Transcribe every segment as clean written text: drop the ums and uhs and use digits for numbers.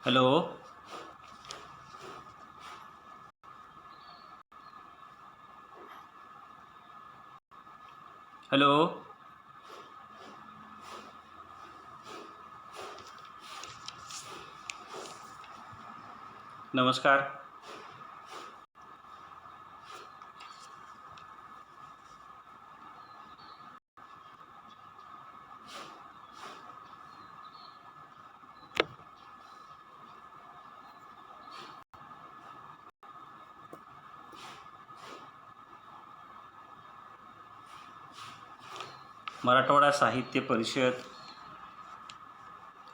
Hello. Hello. नमस्कार. मराठवाडा साहित्य परिषद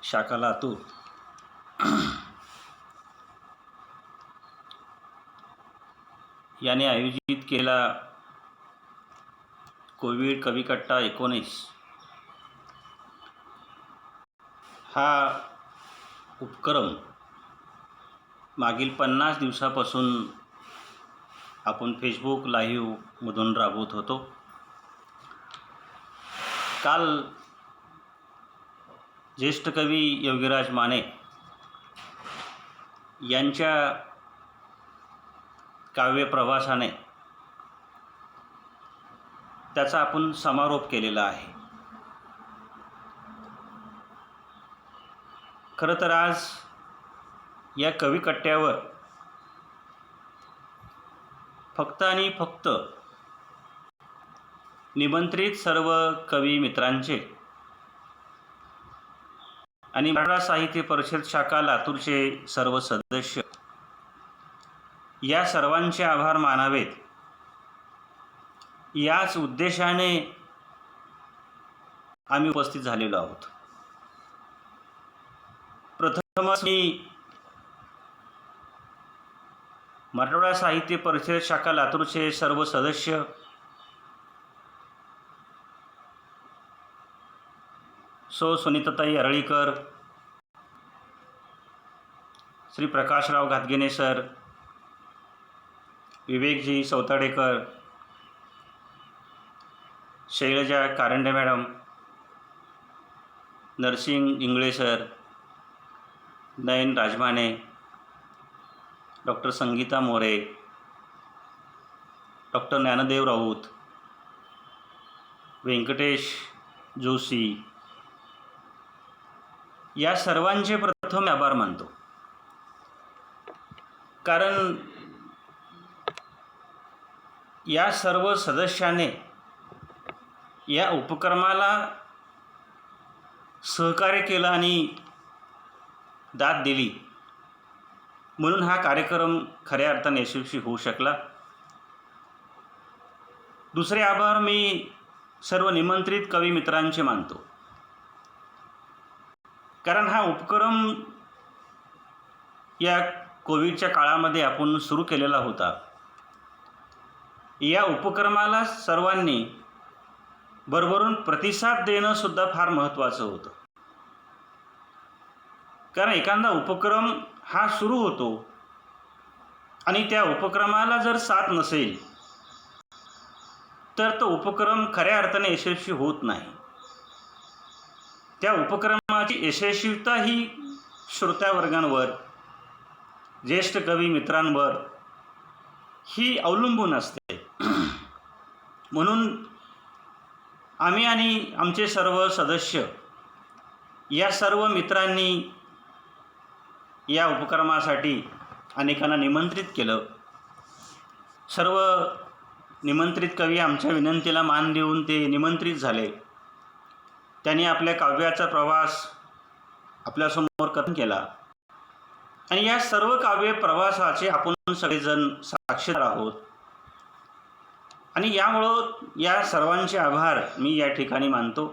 शाखा लातूर याने आयोजित केला कोविड कविकट्टा 19 हा उपक्रम मागील 50 दिवसापासून आपण फेसबुक लाईव्हमधून राबवत होतो. काल ज्येष्ठ कवी योगीराज माने यांच्या काव्य प्रवासाने त्याचा आपण समारोप केलेला आहे. खरं तर आज या कविकट्ट्यावर फक्त आणि फक्त निमंत्रित सर्व कवी मित्रांचे आणि मराठवाडा साहित्य परिषद शाखा लातूरचे सर्व सदस्य या सर्वांचे आभार मानावेत याच उद्देशाने आम्ही उपस्थित झालेलो आहोत. प्रथमच मी मराठवाडा साहित्य परिषद शाखा लातूरचे सर्व सदस्य सुनीताताई अरळीकर, श्री प्रकाशराव घातगेने sir, Vivekji Sautadekar, Shailaja Karande madam, Narsing Ingale sir, Nayan Rajmane, doctor Sangita More, doctor Dnyandev Raut, Vyankatesh Joshi या सर्वांचे प्रथम आभार मानतो. कारण या सर्व सदस्याने या उपक्रमाला सहकार्य केलं आणि दाद दिली म्हणून हा कार्यक्रम खऱ्या अर्थाने यशस्वी होऊ शकला. दुसरे आभार मी सर्व निमंत्रित कवी मित्रांचे मानतो. कारण हा उपक्रम या कोविडच्या काळामध्ये आपण सुरू केलेला होता. या उपक्रमाला सर्वांनी भरभरून प्रतिसाद देणं सुद्धा फार महत्त्वाचं होतं. कारण एखादा उपक्रम हा सुरू होतो आणि त्या उपक्रमाला जर साथ नसेल तर तो उपक्रम खऱ्या अर्थाने यशस्वी होत नाही. त्या उपक्रमाची यशस्वीता ही श्रोत्यावर्गांवर, ज्येष्ठ कवी मित्रांवर ही अवलंबून असते. म्हणून आम्ही आणि आमचे सर्व सदस्य या सर्व मित्रांनी या उपक्रमासाठी अनेकांना निमंत्रित केलं. सर्व निमंत्रित कवी आमच्या विनंतीला मान देऊन ते निमंत्रित झाले. त्यांनी आपल्या काव्याचा प्रवास आपल्यासमोर कथन केला आणि या सर्व काव्य प्रवासाचे आपण सगळेजण साक्षीदार आहोत. आणि यामुळं या सर्वांचे आभार मी या ठिकाणी मानतो.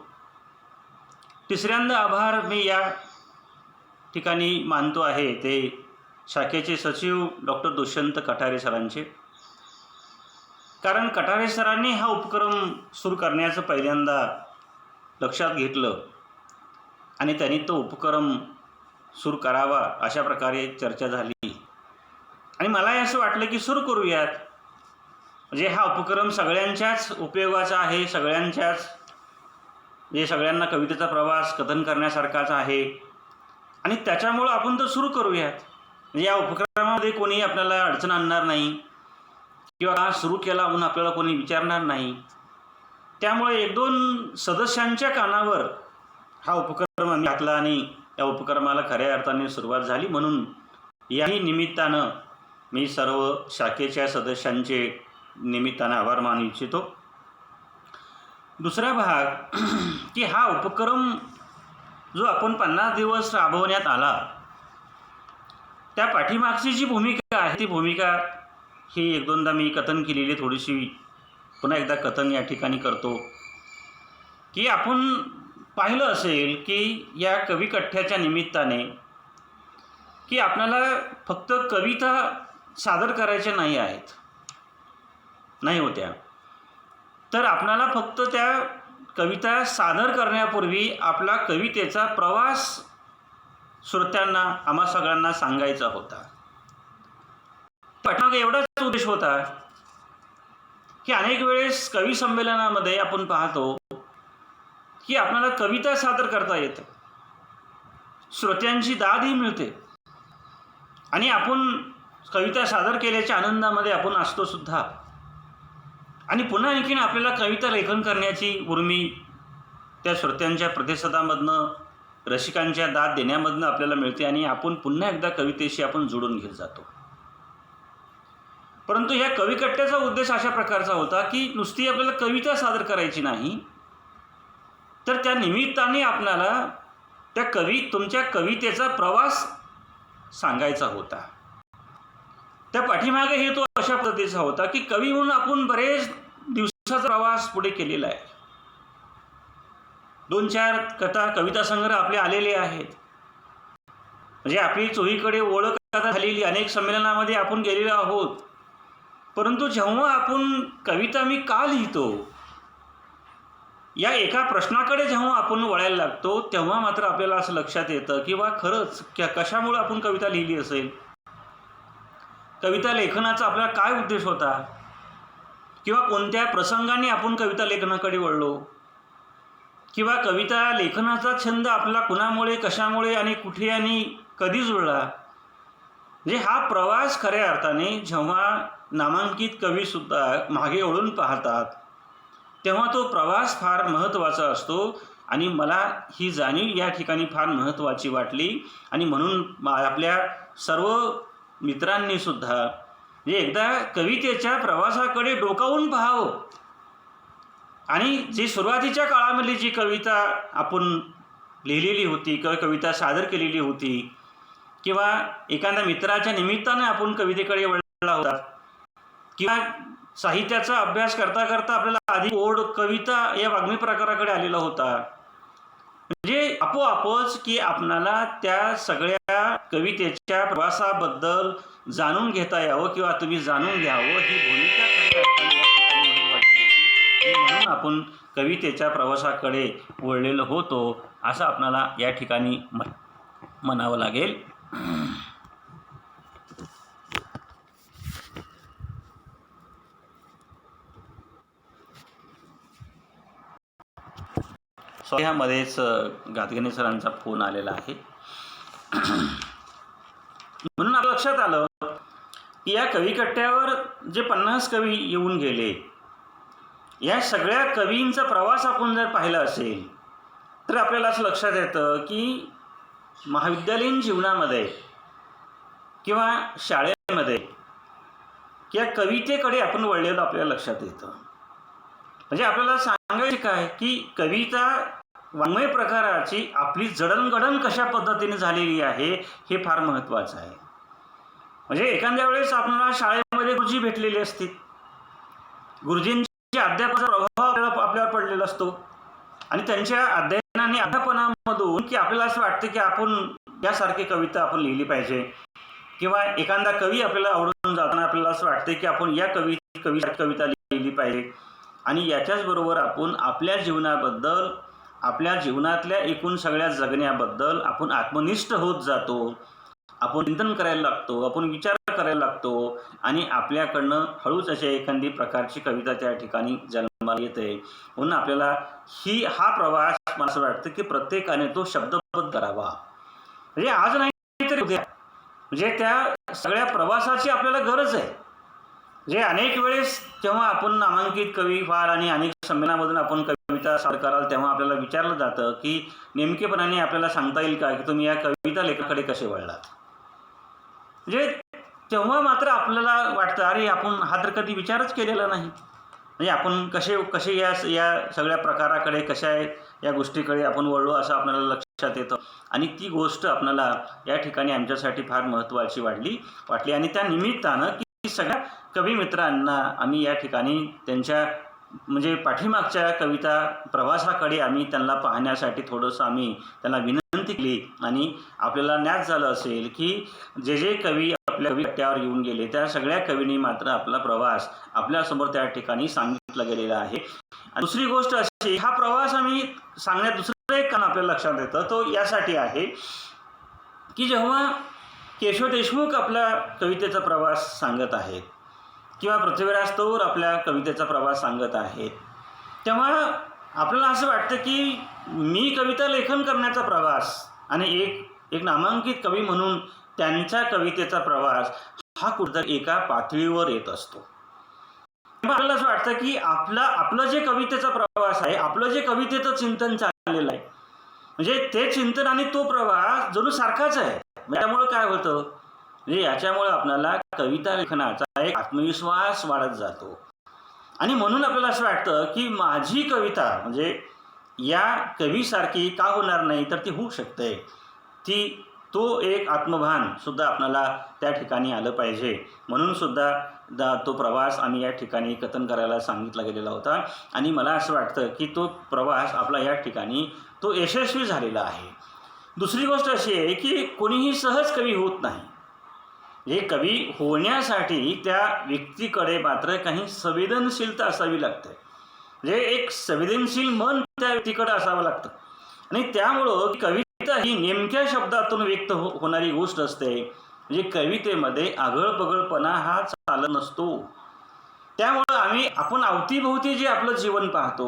तिसऱ्यांदा आभार मी या ठिकाणी मानतो आहे ते शाखेचे सचिव डॉक्टर दुष्यंत कठारे सरांचे. कारण कठारे सरांनी हा उपक्रम सुरू करण्याचं पहिल्यांदा लक्षात घेतलं आणि त्यांनी तो उपक्रम सुरू करावा अशा प्रकारे चर्चा झाली आणि मलाही असं वाटलं की सुरू करूयात. म्हणजे हा उपक्रम सगळ्यांच्याच उपयोगाचा आहे, सगळ्यांना कवितेचा प्रवास कथन करण्यासारखाच आहे आणि त्याच्यामुळं आपण तर सुरू करूयात. म्हणजे या उपक्रमामध्ये कोणी आपल्याला अडचण आणणार नाही किंवा हा सुरू केला म्हणून आपल्याला कोणी विचारणार नाही. त्यामुळे 1-2 सदस्यांच्या कानावर हा उपक्रम आम्ही घातला आणि या उपक्रमाला खऱ्या अर्थाने सुरुवात झाली. म्हणून याही निमित्तानं मी सर्व शाखेच्या सदस्यांचे निमित्तानं आभार मानू इच्छितो. दुसरा भाग की हा उपक्रम जो आपण 50 दिवस राबवण्यात आला, त्या पाठीमागची जी भूमिका आहे ती भूमिका ही 1-2दा मी कथन केलेली, थोडीशी पुन्हा एकदा कथन या ठिकाणी करतो. की आपण पाहिलं असेल की या कविकठ्ठ्याच्या निमित्ताने की आपल्याला फक्त कविता सादर करायच्या नाही आहेत, नाही होत्या, तर आपल्याला फक्त त्या कविता सादर करण्यापूर्वी आपला कवितेचा प्रवास श्रोत्यांना, आम्हा सगळ्यांना सांगायचा होता. पाठीमागे एवढाच उद्देश होता की अनेक वेळेस कवी संमेलनामध्ये आपण पाहतो की आपल्याला कविता सादर करता येतं, श्रोत्यांची दादही मिळते आणि आपण कविता सादर केल्याच्या आनंदामध्ये आपण असतो सुद्धा. आणि पुन्हा आणखीन आपल्याला कविता लेखन करण्याची उर्मी त्या श्रोत्यांच्या प्रतिसादामधनं, रसिकांच्या दाद देण्यामधनं आपल्याला मिळते आणि आपण पुन्हा एकदा कवितेशी आपण जोडून घेत जातो. परंतु ह्या कविकट्ट्याचा उद्देश अशा प्रकारचा होता की नुसती आपल्याला कविता सादर करायची नाही, तर त्या निमित्ताने आपल्याला तुमच्या कवितेचा प्रवास सांगायचा होता. त्या पाठीमागे हे तो अशा पद्धतीचा होता की कवी म्हणून आपण बरेच दिवसाचा प्रवास पुढे केलेला आहे. 2-4 कविता संग्रह आपले आलेले आहेत. म्हणजे आपली चोहीकडे ओळख आता झालेली, अनेक संमेलनामध्ये आपण गेलेलो आहोत. परंतु जेव्हा आपण कविता मी का लिहितो या एका प्रश्नाकडे जेव्हा आपण वळायला लागतो, तेव्हा मात्र आपल्याला असं लक्षात येतं की वा खरंच कशामुळे आपण कविता लिहिली असेल, कविता लेखनाचा आपल्याला काय उद्देश होता, किंवा कोणत्या प्रसंगाने आपण कविता लेखनाकडे वळलो, किंवा कविता लेखनाचा छंद आपला कुणामुळे, कशामुळे आणि कुठे आणि कधी जुळला. म्हणजे हा प्रवास खऱ्या अर्थाने जेव्हा नामांकित कवीसुद्धा मागे वळून पाहतात, तेव्हा तो प्रवास फार महत्त्वाचा असतो. आणि मला ही जाणीव या ठिकाणी फार महत्त्वाची वाटली. आणि म्हणून आपल्या सर्व मित्रांनी सुद्धा म्हणजे एकदा कवितेच्या प्रवासाकडे डोकावून पाहावं आणि जी सुरुवातीच्या काळामध्ये जी कविता आपण लिहिलेली होती किंवा कविता सादर केलेली होती, किंवा एखाद्या मित्राच्या निमित्ताने आपण कवितेकडे वळला होता, किंवा साहित्याचा अभ्यास करता करता आपल्याला आधी ओढ कविता या वाङ्मय प्रकाराकडे आलेला होता. म्हणजे आपोआपच की आपणाला त्या सगळ्या कवितेच्या प्रवासाबद्दल जाणून घेता यावं किंवा तुम्ही जाणून घ्यावं, ही भूमिका महत्त्वाची होती. म्हणून आपण कवितेच्या प्रवासाकडे वळलेलो होतो असं आपणाला या ठिकाणी म्हणावं लागेल. ह्यामध्येच गादगणे सरांचा फोन आलेला आहे. म्हणून आपल्या लक्षात आलं की या कविकट्ट्यावर जे 50 कवी येऊन गेले, या सगळ्या कवींचा प्रवास आपण जर पाहिला असेल तर आपल्याला असं लक्षात येतं की महाविद्यालयीन जीवनामध्ये किंवा शाळेमध्ये किंवा कवितेकडे आपण वळलेलं आपल्याला लक्षात येतं. म्हणजे आपल्याला सांगायचे काय की कविता वाङ्मय प्रकाराची आपली जडणघडण कशा पद्धतीने झालेली आहे हे फार महत्त्वाचं आहे. म्हणजे एखाद्या वेळेस आपल्याला शाळेमध्ये गुरुजी भेटलेले असतील, गुरुजींच्या अध्यापनाचा प्रभाव आपल्यावर पडलेला असतो आणि त्यांच्या अध्ययनाने अध्यापनामधून की आपल्याला असं वाटतं की आपण यासारखी कविता आपण लिहिली पाहिजे, किंवा एखादा कवी आपल्याला आवडून जाताना आपल्याला असं वाटतं की आपण या कविता लिहिली पाहिजे. आणि याच्याचबरोबर आपण आपल्या जीवनाबद्दल, आपल्या जीवनातल्या एकूण सगळ्या जगण्याबद्दल आपण आत्मनिष्ठ होत जातो, आपण चिंतन करायला लागतो, आपण विचार करायला लागतो आणि आपल्याकडनं हळूच अशा एखादी प्रकारची कविता त्या ठिकाणी जन्माला येते. म्हणून आपल्याला हा प्रवास मला असं वाटतं की प्रत्येकाने तो शब्दबद्ध करावा. म्हणजे आज नाही तरी उद्या, म्हणजे त्या सगळ्या प्रवासाची आपल्याला गरज आहे. म्हणजे अनेक वेळेस जेव्हा आपण नामांकित कवी व्हाल आणि अनेक संमेलनामधून आपण कविता सादर कराल तेव्हा आपल्याला विचारलं जातं की नेमकेपणाने आपल्याला सांगता येईल का की तुम्ही या कविता लेखनाकडे कसे वळलात. म्हणजे तेव्हा मात्र आपल्याला वाटतं अरे आपण हा तर कधी विचारच केलेला नाही. म्हणजे आपण कसे कसे या या सगळ्या प्रकाराकडे कशा या गोष्टीकडे आपण वळलो असं आपल्याला लक्षात येतं. आणि ती गोष्ट आपल्याला या ठिकाणी आमच्यासाठी फार महत्त्वाची वाटली आणि त्या निमित्तानं की सगळ्या कवी मित्रांना आम्ही या ठिकाणी त्यांच्या म्हणजे पाठीमागच्या कविता प्रवासाकडे आम्ही त्यांना पाहण्यासाठी थोडंसं आम्ही त्यांना विनंती केली. आणि आपल्याला ज्ञात झालं असेल की जे जे कवी आपल्या कवित्यावर येऊन गेले त्या सगळ्या कवींनी मात्र आपला प्रवास आपल्यासमोर त्या ठिकाणी सांगितला गेलेला आहे. आणि दुसरी गोष्ट अशी, हा प्रवास आम्ही सांगण्यात दुसरं एक कारण आपल्याला लक्षात येतं तो यासाठी आहे की जेव्हा केशव देशमुख आपला कवितेचा प्रवास सांगत आहेत किंवा पृथ्वीराज तौर आपल्या कवितेचा प्रवास सांगत आहेत तेव्हा आपल्याला असं वाटतं की मी कविता लेखन करण्याचा प्रवास आणि एक नामांकित कवी म्हणून त्यांच्या कवितेचा प्रवास हा कुठेतरी एका पातळीवर येत असतो. आपल्याला असं वाटतं की आपलं जे कवितेचा प्रवास आहे, आपलं जे कवितेचं चिंतन चाललेलं आहे, म्हणजे ते चिंतन आणि तो प्रवास जणू सारखाच आहे. त्यामुळे काय होतं, म्हणजे याच्यामुळे आपल्याला कविता लेखनाचा एक आत्मविश्वास वाढत जातो. आणि म्हणून आपल्याला असं वाटतं की माझी कविता म्हणजे या कवीसारखी का होणार नाही, तर ती होऊ शकते. तो एक आत्मभान सुद्धा आपल्याला त्या ठिकाणी आलं पाहिजे. म्हणून सुद्धा तो प्रवास आम्ही या ठिकाणी कथन करायला सांगितला गेलेला होता. आणि मला असं वाटतं की तो प्रवास आपला या ठिकाणी तो यशस्वी झालेला आहे. दुसरी गोष्ट अशी आहे की कोणीही सहज कवी होत नाही. हे कवी होण्यासाठी त्या व्यक्तीकडे मात्र काही संवेदनशीलता असावी लागते. म्हणजे एक संवेदनशील मन त्या व्यक्तीकडे असावं लागतं. आणि त्यामुळं कविता ही नेमक्या शब्दातून व्यक्त होणारी गोष्ट असते. म्हणजे कवितेमध्ये आगळपगळपणा हा चालत नसतो. त्यामुळं आपण अवतीभोवती जे आपलं जीवन पाहतो,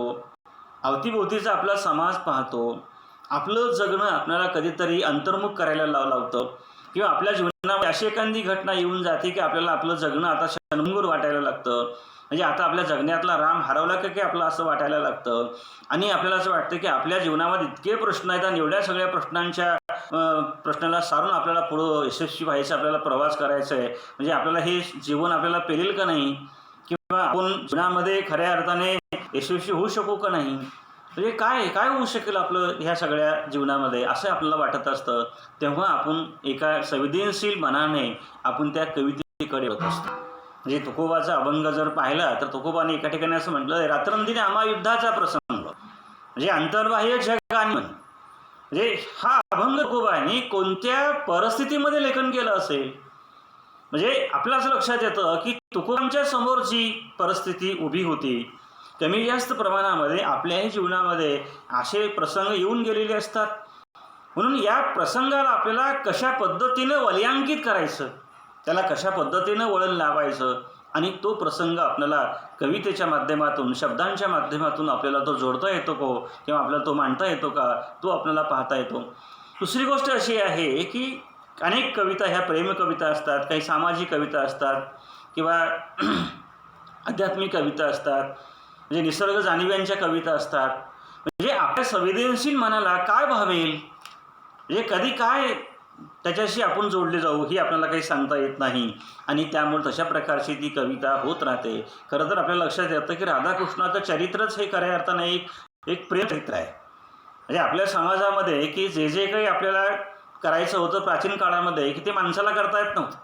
अवतीभोवतीचा आपला समाज पाहतो, आपलं जगणं आपल्याला कधीतरी अंतर्मुख करायला लावतं किंवा आपल्या जीवनामध्ये अशी एखादी घटना येऊन जाते की आपल्याला आपलं जगणं आता क्षणभंगूर वाटायला लागतं. म्हणजे आता आपल्या जगण्यातला राम हरवला की आपलं असं वाटायला लागतं. आणि आपल्याला असं वाटतं की आपल्या जीवनामध्ये इतके प्रश्न आहेत आणि एवढ्या सगळ्या प्रश्नाला सारून आपल्याला पुढं यशस्वी व्हायचं, आपल्याला प्रवास करायचा आहे. म्हणजे आपल्याला हे जीवन आपल्याला पेलेल का नाही, किंवा आपण जीवनामध्ये खऱ्या अर्थाने यशस्वी होऊ शकू का नाही, म्हणजे काय होऊ शकेल आपलं ह्या सगळ्या जीवनामध्ये, असं आपल्याला वाटत असतं. तेव्हा आपण एका संवेदनशील मनाने आपण त्या कवितेकडे होत असतो. म्हणजे तुकोबाचा अभंग जर पाहिला तर तुकोबाने एका ठिकाणी असं म्हटलं, रात्रंदिनी आम्हा युद्धाचा प्रसंग, म्हणजे अंतर्बाह्य जग आणि मन. म्हणजे हा अभंग तुकोबाने कोणत्या परिस्थितीमध्ये लेखन केलं असेल, म्हणजे आपलं असं लक्षात येतं की तुकोबांच्या समोर जी परिस्थिती उभी होती, कमी जास्त प्रमाणामध्ये आपल्याही जीवनामध्ये असे प्रसंग येऊन गेलेले असतात. म्हणून या प्रसंगाला आपल्याला कशा पद्धतीनं वलयांकित करायचं, त्याला कशा पद्धतीनं वळण लावायचं आणि तो प्रसंग आपल्याला कवितेच्या माध्यमातून, शब्दांच्या माध्यमातून आपल्याला तो जोडता येतो का किंवा आपल्याला तो मांडता येतो का, तो आपल्याला पाहता येतो. दुसरी गोष्ट अशी आहे की अनेक कविता ह्या प्रेम कविता असतात, काही सामाजिक कविता असतात किंवा आध्यात्मिक कविता असतात, म्हणजे निसर्ग जाणिव्यांच्या कविता असतात. म्हणजे आपल्या संवेदनशील मनाला काय भावेल, म्हणजे कधी काय त्याच्याशी आपण जोडले जाऊ ही आपल्याला काही सांगता येत नाही. आणि त्यामुळे तशा प्रकारची ती कविता होत राहते. खरं तर आपल्याला लक्षात येतं की राधाकृष्णाचं चरित्रच हे खऱ्या अर्थाने एक प्रेम चरित्र आहे. म्हणजे आपल्या समाजामध्ये की जे काही आपल्याला करायचं होतं प्राचीन काळामध्ये की ते माणसाला करता येत नव्हतं,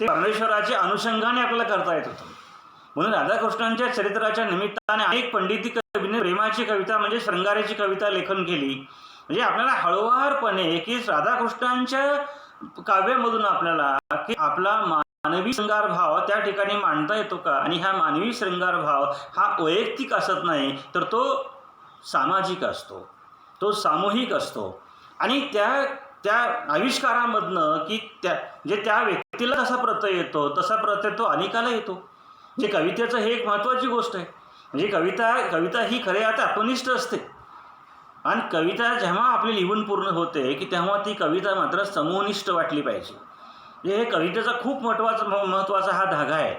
ते परमेश्वराच्या अनुषंगाने आपल्याला करता येत होतं. म्हणून राधाकृष्णांच्या चरित्राच्या निमित्ताने अनेक पंडिती कवीने प्रेमाची कविता म्हणजे शृंगाराची कविता लेखन केली. म्हणजे आपल्याला हळुवारपणे की राधाकृष्णांच्या काव्यामधून आपल्याला की आपला मानवी शृंगार भाव त्या ठिकाणी मांडता येतो का, आणि हा मानवी शृंगार भाव हा वैयक्तिक असत नाही तर तो सामाजिक असतो, तो सामूहिक असतो. आणि त्या आविष्कारामधनं की त्या व्यक्तीला कसा प्रत्यय येतो तसा प्रत्यय तो अनेकाला येतो. म्हणजे कवितेचं हे एक महत्त्वाची गोष्ट आहे. म्हणजे कविता ही खरे आता आत्मनिष्ठ असते. आणि कविता जेव्हा आपली लिहून पूर्ण होते की तेव्हा ती कविता मात्र समूहनिष्ठ वाटली पाहिजे. म्हणजे हे कवितेचा खूप महत्त्वाचा हा धागा आहे.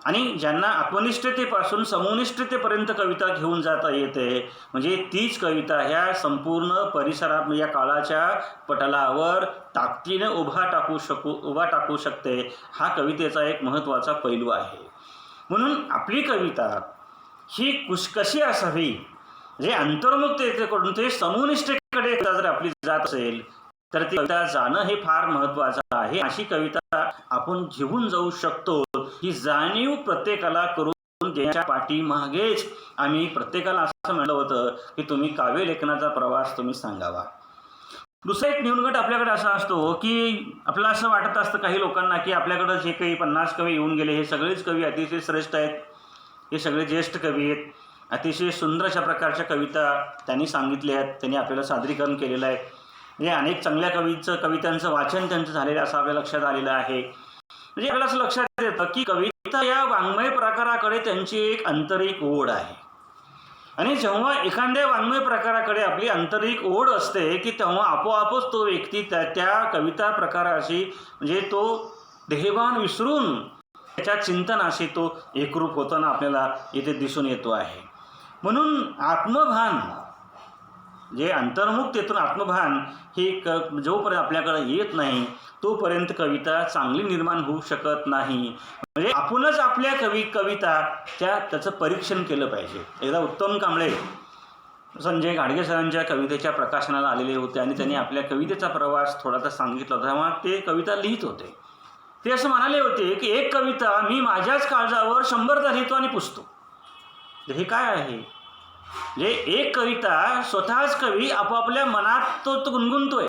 आणि ज्यांना आत्मनिष्ठतेपासून समूहनिष्ठतेपर्यंत कविता घेऊन जाता येते म्हणजे तीच कविता ह्या संपूर्ण परिसरात या काळाच्या पटलावर ताकदीने उभा टाकू शकते. हा कवितेचा एक महत्त्वाचा पैलू आहे. म्हणून आपली कविता ही कशी असावी म्हणजे अंतर्मुखतेकडून ते समूहनिष्ठेकडे जर आपली जात असेल तर ती कविता जाणं हे फार महत्त्वाचं आहे. अशी कविता आपण घेऊन जाऊ शकतो ही जाणीव प्रत्येकाला करून देण्याच्या पाठीमागेच आम्ही प्रत्येकाला असं म्हणलं होतं की तुम्ही काव्य लेखनाचा प्रवास तुम्ही सांगावा. दुसरा एक न्यूनगट आपल्याकडे असा असतो की आपल्याला असं वाटत असतं काही लोकांना की आपल्याकडं जे काही 50 कवी येऊन गेले हे सगळेच कवी अतिशय श्रेष्ठ आहेत, हे सगळे ज्येष्ठ कवी आहेत, अतिशय सुंदर अशा प्रकारच्या कविता त्यांनी सांगितल्या आहेत, त्यांनी आपल्याला सादरीकरण केलेलं आहे. म्हणजे अनेक चांगल्या कवितांचं वाचन त्यांचं झालेलं असं आपल्या लक्षात आलेलं आहे. म्हणजे आपल्याला असं लक्षात येतं की कविता या वाङ्मय प्रकाराकडे त्यांची एक आंतरिक ओढ आहे. आणि जेव्हा एखाद्या वाङ्मय प्रकाराकडे आपली आंतरिक ओढ असते की तेव्हा आपोआपच तो व्यक्ती त्या कविता प्रकाराशी म्हणजे तो देहभान विसरून त्याच्या चिंतनाशी तो एकरूप होताना आपल्याला इथे दिसून येतो आहे. म्हणून आत्मभान जे अंतर्मुखतेतून आत्मभान हे जोपर्यंत आपल्याकडे येत नाही तोपर्यंत कविता चांगली निर्माण होऊ शकत नाही. म्हणजे आपणच आपल्या कविता त्याचं परीक्षण केलं पाहिजे. एकदा उत्तम कांबळे संजय गाडगे सरांच्या कवितेच्या प्रकाशनाला आलेले होते आणि त्यांनी आपल्या कवितेचा प्रवास थोडासा सांगितला होता. तेव्हा ते कविता लिहित होते. ते असं म्हणाले होते की एक कविता मी माझ्याच काळजावर 100दा लिहितो आणि पुसतो. हे काय आहे? म्हणजे एक कविता स्वतःच कवी आपापल्या मनात तो गुणगुणतोय,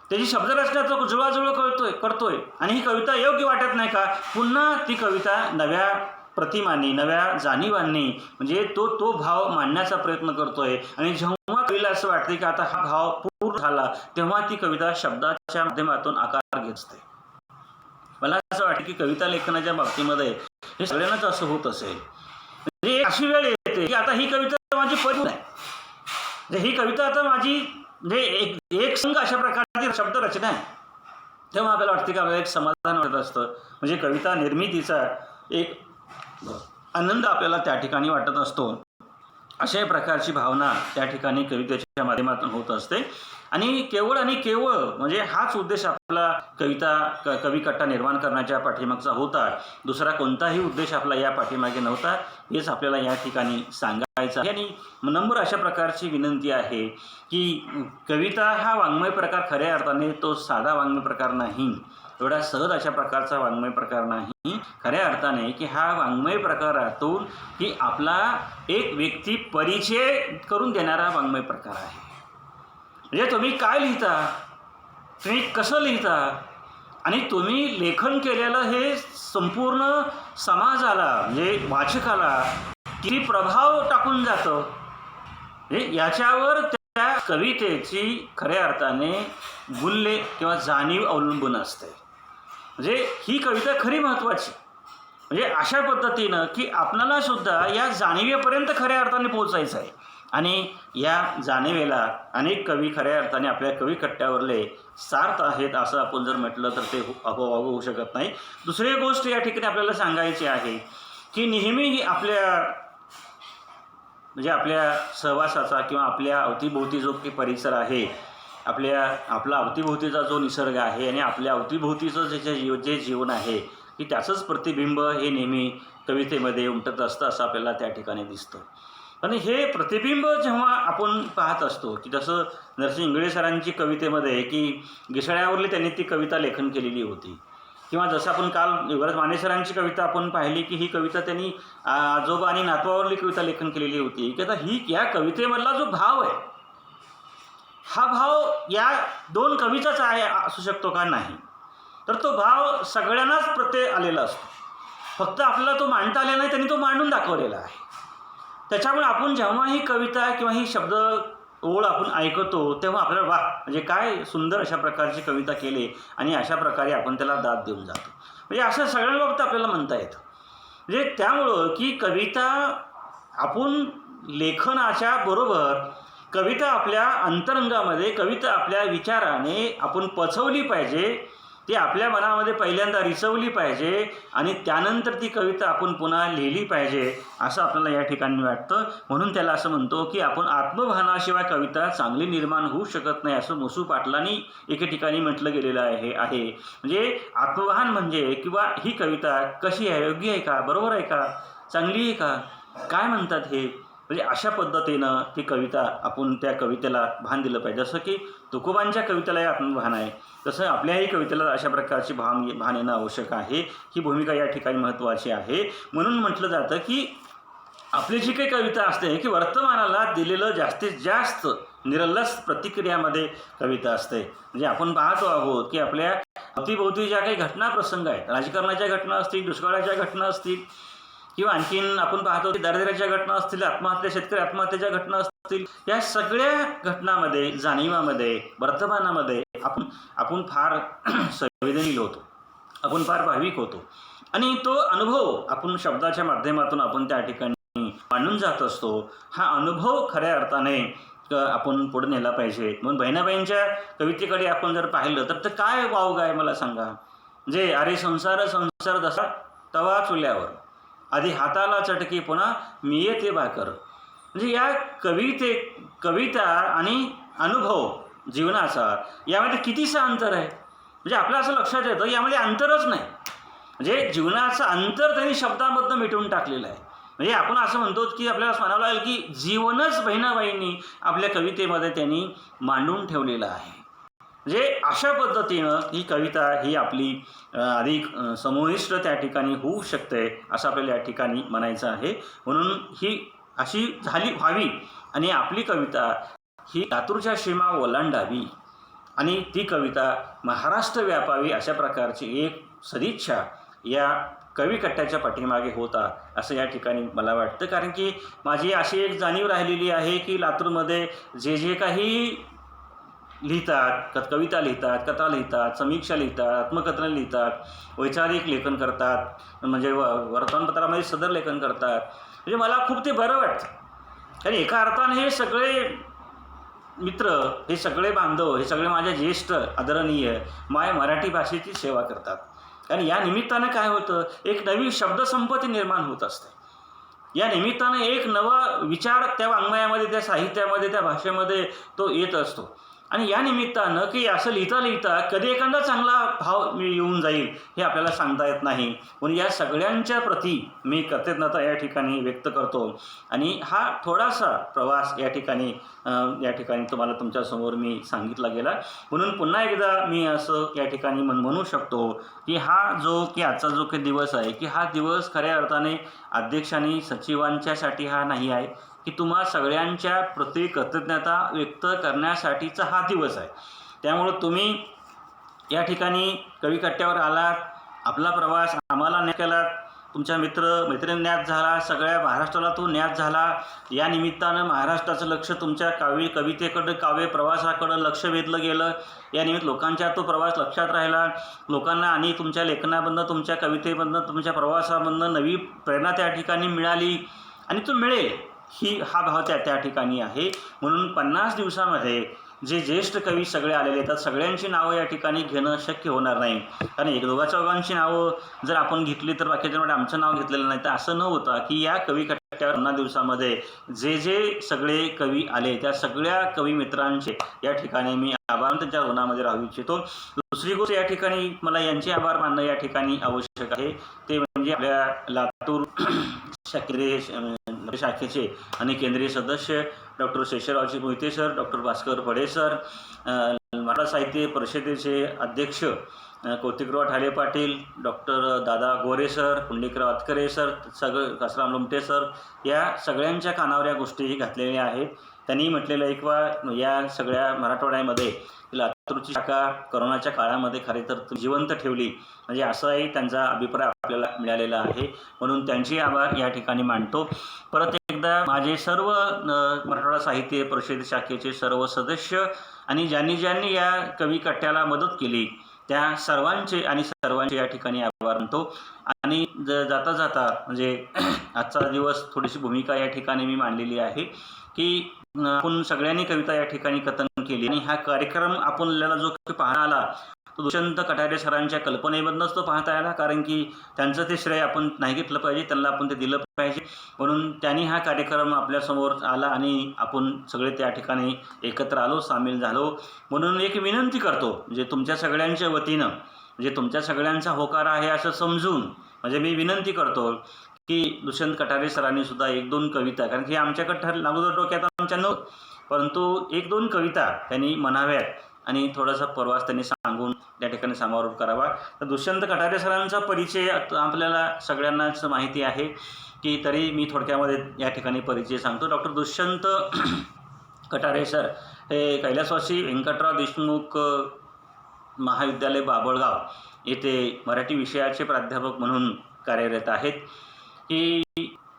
त्याची शब्दरचना तो जुळवाजुळव करतोय आणि ही कविता योग्य वाटत नाही का पुन्हा ती कविता नव्या प्रतिमांनी नव्या जाणीवांनी म्हणजे तो भाव मांडण्याचा प्रयत्न करतोय. आणि जेव्हा कवीला असं वाटते की आता हा भाव पूर्ण झाला तेव्हा ती कविता शब्दाच्या माध्यमातून आकार घेत असते. मला असं वाटतं की कविता लेखनाच्या बाबतीमध्ये हे सगळ्यांनाच असं होत असेल. म्हणजे अशी वेळ येते की आता ही कविता माझी परिपूर्ण आहे, म्हणजे ही कविता आता माझी म्हणजे एक संघ अशा प्रकारची शब्दरचना आहे. तेव्हा आपल्याला वाटते की आपल्याला एक समाधान वाटत असतं. म्हणजे कविता निर्मितीचा एक आनंद आपल्याला त्या ठिकाणी वाटत असतो. अशा प्रकारची भावना त्या ठिकाणी कवितेच्या माध्यमातून होत असते. आणि केवळ म्हणजे हाच उद्देश आपला कवी कट्टा निर्माण करण्याच्या पाठीमागचा होता. दुसरा कोणताही उद्देश आपला या पाठीमागे नव्हता. हेच आपल्याला या ठिकाणी सांगायचं आहे. आणि नम्र अशा प्रकारची विनंती आहे की कविता हा वाङ्मय प्रकार खऱ्या अर्थाने तो साधा वाङ्मय प्रकार नाही, एवढा सहज अशा प्रकारचा वाङ्मय प्रकार नाही. खऱ्या अर्थाने की हा वाङ्मय प्रकारातून की आपला एक व्यक्ती परिचय करून देणारा वाङ्मय प्रकार आहे. म्हणजे तुम्ही काय लिहिता, तुम्ही कसं लिहिता आणि तुम्ही लेखन केलेलं हे संपूर्ण समाजाला म्हणजे वाचकाला किती प्रभाव टाकून जातं म्हणजे याच्यावर त्या कवितेची खऱ्या अर्थाने मूल्य किंवा जाणीव अवलंबून असते. म्हणजे ही कविता खरी महत्त्वाची म्हणजे अशा पद्धतीनं की आपणाला सुद्धा या जाणीवेपर्यंत खऱ्या अर्थाने पोहोचायचं आहे. आणि या जाणीवेला अनेक कवी खऱ्या अर्थाने आपल्या कवी कट्ट्यावरले सार्थ आहेत असं आपण जर म्हटलं तर ते अगोबाग होऊ शकत नाही. दुसरी गोष्ट या ठिकाणी आपल्याला सांगायची आहे की नेहमी आपल्या सहवासाचा किंवा आपल्या अवतीभोवती जो काही परिसर आहे, आपला अवतीभोवतीचा जो निसर्ग आहे आणि आपल्या अवतीभोवतीचं जे जीवन आहे की त्याचंच प्रतिबिंब हे नेहमी कवितेमध्ये उमटत असतं असं आपल्याला त्या ठिकाणी दिसतं. आणि हे प्रतिबिंब जेव्हा आपण पाहत असतो की जसं नरसिंह इंगळे सरांची कवितेमध्ये की घिसाळ्यावरली त्यांनी ती कविता लेखन केलेली होती, किंवा जसं आपण काल युवराज माने सरांची कविता आपण पाहिली की ही कविता त्यांनी आजोबा आणि नातवावरली कविता लेखन केलेली होती. की आता या कवितेमधला जो भाव आहे हा भाव या दोन कवीचाच असू शकतो का? नाही. तर तो भाव सगळ्यांनाच प्रत्यय आलेला असतो, फक्त आपल्याला तो मांडता आलेला नाही, त्यांनी तो मांडून दाखवलेला आहे. त्याच्यामुळे आपण जेव्हा ही कविता किंवा ही शब्द ओळ आपण ऐकतो तेव्हा आपल्याला वा म्हणजे काय सुंदर अशा प्रकारची कविता केली आणि अशा प्रकारे आपण त्याला दाद देऊन जातो. म्हणजे असं सगळ्यांबाबत आपल्याला म्हणता येतं. म्हणजे त्यामुळं की कविता आपण लेखनाच्या बरोबर कविता आपल्या अंतरंगामध्ये, कविता आपल्या विचाराने आपण पचवली पाहिजे, ती आपल्या मनामध्ये पहिल्यांदा रिसवली पाहिजे आणि त्यानंतर ती कविता आपण पुन्हा लिहिली पाहिजे असं आपल्याला या ठिकाणी वाटतं. म्हणून त्याला असं म्हणतो की आपण आत्मभानाशिवाय कविता चांगली निर्माण होऊ शकत नाही असं मोसू पाटलांनी एके ठिकाणी म्हटलं गेलेलं आहे. म्हणजे आत्मभान म्हणजे किंवा ही कविता कशी आहे, योग्य आहे का, बरोबर आहे का, चांगली आहे का, काय म्हणतात हे, म्हणजे अशा पद्धतीनं ती कविता आपण त्या कवितेला भान दिलं पाहिजे. जसं की तुकोबांच्या कवितेलाही आत्मभान आहे, तसं आपल्याही कवितेला अशा प्रकारची भान येणं आवश्यक आहे. ही भूमिका या ठिकाणी महत्त्वाची आहे. म्हणून म्हटलं जातं की आपली जी काही कविता असते की वर्तमानाला दिलेलं जास्तीत जास्त निरलस प्रतिक्रियामध्ये कविता असते. म्हणजे आपण पाहतो आहोत की आपल्या अवतीभोवती ज्या काही घटना प्रसंग आहेत, राजकारणाच्या घटना असतील, दुष्काळाच्या घटना असतील, किंवा आणखीन आपण पाहतो की दारिद्र्याच्या घटना असतील, शेतकरी आत्महत्येच्या घटना असतील, या सगळ्या घटनामध्ये, जाणीवामध्ये, वर्तमानामध्ये आपण फार संवेदनशील होतो, आपण फार भाविक होतो आणि तो अनुभव आपण शब्दाच्या माध्यमातून आपण त्या ठिकाणी मांडून जात असतो. हा अनुभव खऱ्या अर्थाने आपण पुढे नेला पाहिजे. म्हणून बहिणाबाईंच्या कवितेकडे आपण जर पाहिलं तर काय वाव आहे मला सांगा. जे अरे संसार संसार दसा तवा चुल्यावर, आधी हाताला चटकी पुन्हा मी येते भाकर. म्हणजे या कविता आणि अनुभव जीवनाचा यामध्ये कितीसं अंतर आहे. म्हणजे आपलं असं लक्षात येतं यामध्ये अंतरच नाही. म्हणजे जीवनाचं अंतर त्यांनी शब्दामधनं मिटवून टाकलेलं आहे. म्हणजे आपण असं म्हणतो की आपल्याला म्हणावं लागेल की जीवनच बहिणाबाईंनी आपल्या कवितेमध्ये त्यांनी मांडून ठेवलेलं आहे. म्हणजे अशा पद्धतीनं ही कविता ही आपली अधिक समोनिष्ठ त्या ठिकाणी होऊ शकते असं आपल्याला या ठिकाणी म्हणायचं आहे. म्हणून ही अशी व्हावी आणि आपली कविता ही लातूरच्या सीमा ओलांडावी आणि ती कविता महाराष्ट्र व्यापावी अशा प्रकारची एक सदिच्छा या कविकट्ट्याच्या पाठीमागे होता असं या ठिकाणी मला वाटतं. कारण की माझी अशी एक जाणीव राहिलेली आहे की लातूरमध्ये जे काही लिहितात, कविता लिहितात, कथा लिहितात, समीक्षा लिहितात, आत्मकथनं लिहितात, वैचारिक लेखन करतात, म्हणजे वर्तमानपत्रामध्ये सदर लेखन करतात, म्हणजे मला खूप ते बरं वाटतं. कारण एका अर्थाने हे सगळे मित्र, हे सगळे बांधव, हे सगळे माझ्या ज्येष्ठ आदरणीय माय मराठी भाषेची सेवा करतात. आणि या निमित्तानं काय होतं, एक नवी शब्दसंपत्ती निर्माण होत असते. या निमित्तानं एक नवा विचार त्या वाङ्मयामध्ये, त्या साहित्यामध्ये, त्या भाषेमध्ये तो येत असतो. आणि या निमित्तानं की असं लिहिता लिहिता कधी एखादा चांगला भाव येऊन जाईल हे आपल्याला सांगता येत नाही. म्हणून या सगळ्यांच्या प्रती मी कृतज्ञता या ठिकाणी व्यक्त करतो. आणि हा थोडासा प्रवास या ठिकाणी तुम्हाला तुमच्यासमोर मी सांगितला गेला. म्हणून पुन्हा एकदा मी असं या ठिकाणी म्हणू शकतो की आजचा जो काही दिवस आहे की हा दिवस खऱ्या अर्थाने अध्यक्षांनी सचिवांच्यासाठी हा नाही आहे की तुम्हा सगळ्यांच्या प्रति कृतज्ञता व्यक्त करण्यासाठीचा हा दिवस आहे. त्यामुळं तुम्ही या ठिकाणी कविकट्ट्यावर आलात, आपला प्रवास आम्हाला न्याय केलात, तुमच्या मैत्रिणी न्यास झाला, सगळ्या महाराष्ट्राला तो न्यास झाला. या निमित्तानं महाराष्ट्राचं लक्ष तुमच्या कवितेकडं, काव्य प्रवासाकडं लक्ष वेधलं गेलं. या निमित्त लोकांच्या तो प्रवास लक्षात राहिला. लोकांना आणि तुमच्या लेखनामधनं, तुमच्या कवितेमधनं, तुमच्या प्रवासामधनं नवी प्रेरणा त्या ठिकाणी मिळाली आणि तो मिळेल हा भाव त्या ठिकाणी आहे. म्हणून 50 दिवसामध्ये जे ज्येष्ठ कवी सगळे आलेले आहेत, सगळ्यांची नावं या ठिकाणी घेणं शक्य होणार नाही. कारण एक दोघांची नावं जर आपण घेतली तर बाकीच्यामध्ये आमचं नाव घेतलेलं नाही. तर असं न होता की या कविकट्ट्यावर 50 दिवसामध्ये जे सगळे कवी आले त्या सगळ्या कवी मित्रांचे या ठिकाणी मी आभार त्यांच्या ऋणामध्ये राहू इच्छितो. दुसरी गोष्ट या ठिकाणी मला यांचे आभार मानणं या ठिकाणी आवश्यक आहे. ते म्हणजे आपल्या लातूर शाखेचे आणि केंद्रीय सदस्य doctor Sheshraoji Mohite sir, doctor Bhaskar Pade sir, Maratha साहित्य परिषदेचे अध्यक्ष Kautikrao Thale Patil, doctor Dada Gore sir, Pundlikrao Atkare sir, कसराम Lomte sir, या सगळ्यांच्या कानावर या गोष्टी घातलेल्या आहेत. त्यांनी म्हटलेलं एक या सगळ्या मराठवाड्यामध्ये लातूरची शाखा करोनाच्या काळामध्ये खरे तर जिवंत ठेवली, म्हणजे असाही त्यांचा अभिप्राय आपल्याला मिळालेला आहे. म्हणून त्यांचे आभार या ठिकाणी मानतो. परत एकदा माझे सर्व मराठवाडा साहित्य परिषद शाखेचे सर्व सदस्य आणि ज्यांनी या कविकट्ट्याला मदत केली त्या सर्वांचे या ठिकाणी आभार मानतो. आणि जाता म्हणजे आजचा दिवस थोडीशी भूमिका या ठिकाणी मी मांडलेली आहे की आपण सगळ्यांनी कविता या ठिकाणी कथन केली आणि हा कार्यक्रम आपल्याला जो पाहता आला तो दुष्यंत कटारे सरांच्या कल्पनेमधूनच तो पाहता आला, कारण की त्यांचं ते श्रेय आपण नाही घेतलं पाहिजे, त्यांना आपण ते दिलं पाहिजे. म्हणून त्यांनी हा कार्यक्रम आपल्यासमोर आला आणि आपण सगळे त्या ठिकाणी एकत्र आलो, सामील झालो. म्हणून एक विनंती करतो म्हणजे तुमच्या सगळ्यांच्या वतीनं, म्हणजे तुमच्या सगळ्यांचा होकार आहे असं समजून म्हणजे मी विनंती करतो की दुष्यंत कटारे सरांनी सुद्धा 1-2 कविता, कारण की आमच्याकडे अगोदर डोक्यात आमच्या नव्हतं, परंतु 1-2 कविता त्यांनी म्हणाव्यात आणि थोडासा प्रवास त्यांनी सांगून त्या ठिकाणी समारोप करावा. तर दुष्यंत कटारे सरांचा परिचय आपल्याला सगळ्यांनाच माहिती आहे की तरी मी थोडक्यामध्ये या ठिकाणी परिचय सांगतो. डॉक्टर दुष्यंत कटारे सर हे कैलासवासी व्यंकटराव देशमुख महाविद्यालय बाभळगाव येथे मराठी विषयाचे प्राध्यापक म्हणून कार्यरत आहेत. की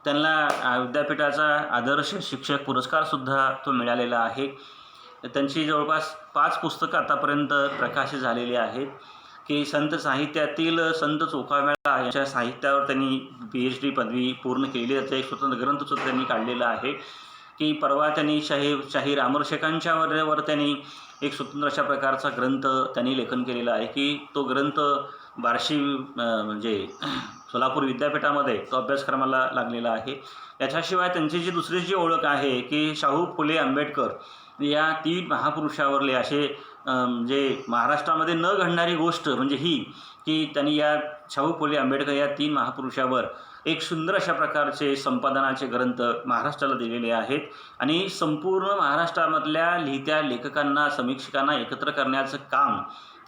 त्यांना विद्यापीठाचा आदर्श शिक्षक पुरस्कारसुद्धा तो मिळालेला आहे. त्यांची जवळपास 5 पुस्तकं आतापर्यंत प्रकाशित झालेली आहेत. की संत साहित्यातील संत चोखामेळा यांच्या साहित्यावर त्यांनी PhD पदवी पूर्ण केली. त्याचा एक स्वतंत्र ग्रंथसुद्धा त्यांनी काढलेला आहे. की परवा त्यांनी शाहीर अमरशेखांच्या वर त्यांनी एक स्वतंत्र अशा प्रकारचा ग्रंथ त्यांनी लेखन केलेला आहे. की तो ग्रंथ बार्शी म्हणजे सोलापूर विद्यापीठामध्ये तो अभ्यासक्रमाला लागलेला आहे. याच्याशिवाय त्यांची जी दुसरी जी ओळख आहे की शाहू फुले आंबेडकर या 3 महापुरुषावरले असे म्हणजे महाराष्ट्रामध्ये न घडणारी गोष्ट म्हणजे ही की त्यांनी या शाहू फुले आंबेडकर या 3 महापुरुषावर एक सुंदर अशा प्रकारचे संपादनाचे ग्रंथ महाराष्ट्राला दिलेले आहेत. आणि संपूर्ण महाराष्ट्रामधल्या लिहित्या लेखकांना समीक्षकांना एकत्र करण्याचं काम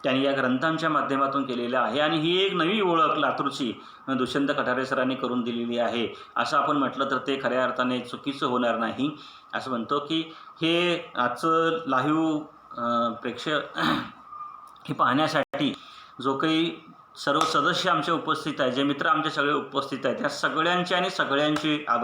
त्यांनी या ग्रंथांच्या माध्यमातून केलेलं आहे. आणि ही एक नवी ओळख लातूरची दुष्यंत कटारे सरांनी करून दिलेली आहे. असं आपण म्हटलं तर ते खऱ्या अर्थाने चुकीचं होणार नाही. असं म्हणतो की हे आजचं लाईव्ह हे पाहण्यासाठी जो काही सर्व सदस्य आमचे उपस्थित आहेत, जे मित्र आमचे सगळे उपस्थित आहेत, त्या सगळ्यांचे आणि सगळ्यांचे आभार.